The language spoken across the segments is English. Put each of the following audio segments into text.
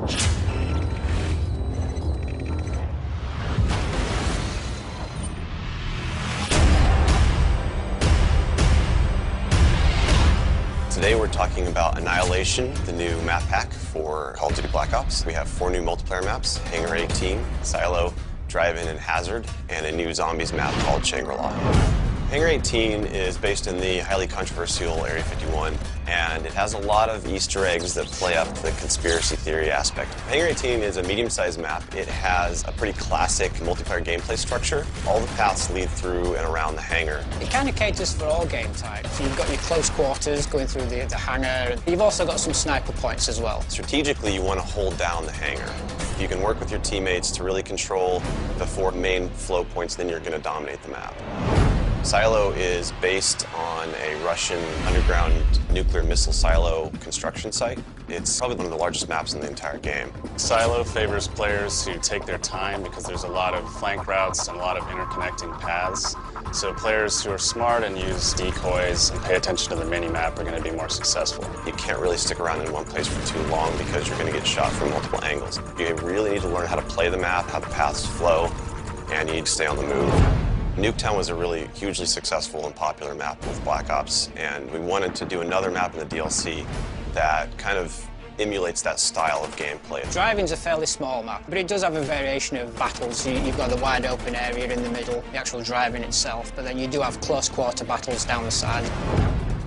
Today we're talking about Annihilation, the new map pack for Call of Duty Black Ops. We have 4 new multiplayer maps: Hangar 18, Silo, Drive-In, and Hazard, and a new zombies map called Shangri-La. Hangar 18 is based in the highly controversial Area 51, and it has a lot of Easter eggs that play up the conspiracy theory aspect. Hangar 18 is a medium-sized map. It has a pretty classic multiplayer gameplay structure. All the paths lead through and around the hangar. It kind of caters for all game types. You've got your close quarters going through the hangar. You've also got some sniper points as well. Strategically, you want to hold down the hangar. If you can work with your teammates to really control the 4 main flow points, then you're going to dominate the map. Silo is based on a Russian underground nuclear missile silo construction site. It's probably one of the largest maps in the entire game. Silo favors players who take their time because there's a lot of flank routes and a lot of interconnecting paths. So players who are smart and use decoys and pay attention to the mini-map are going to be more successful. You can't really stick around in one place for too long because you're going to get shot from multiple angles. You really need to learn how to play the map, how the paths flow, and you need to stay on the move. Nuketown was a really hugely successful and popular map with Black Ops, and we wanted to do another map in the DLC that kind of emulates that style of gameplay. Drive-In's a fairly small map, but it does have a variation of battles. You've got the wide open area in the middle, the actual Drive-In itself, but then you do have close quarter battles down the side.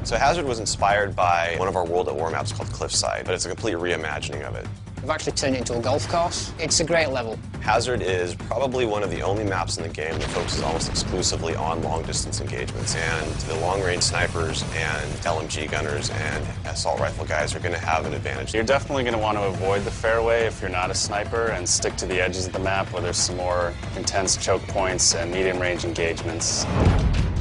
So Hazard was inspired by one of our World at War maps called Cliffside, but it's a complete reimagining of it. We've actually turned it into a golf course. It's a great level. Hazard is probably one of the only maps in the game that focuses almost exclusively on long-distance engagements, and the long-range snipers and LMG gunners and assault rifle guys are going to have an advantage. You're definitely going to want to avoid the fairway if you're not a sniper and stick to the edges of the map where there's some more intense choke points and medium-range engagements.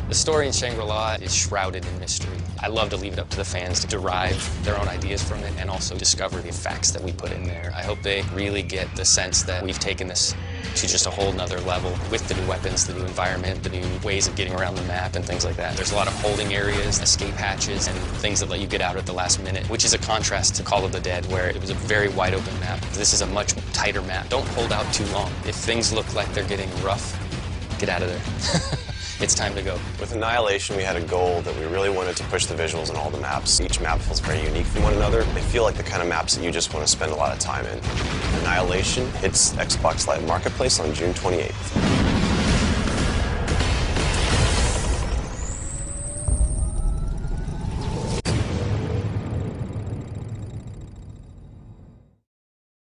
The story in Shangri-La is shrouded in mystery. I love to leave it up to the fans to derive their own ideas from it and also discover the facts that we put in there. I hope they really get the sense that we've taken this to just a whole nother level with the new weapons, the new environment, the new ways of getting around the map and things like that. There's a lot of holding areas, escape hatches, and things that let you get out at the last minute, which is a contrast to Call of the Dead, where it was a very wide open map. This is a much tighter map. Don't hold out too long. If things look like they're getting rough, get out of there. It's time to go. With Annihilation, we had a goal that we really wanted to push the visuals in all the maps. Each map feels very unique from one another. They feel like the kind of maps that you just want to spend a lot of time in. Annihilation hits Xbox Live Marketplace on June 28th.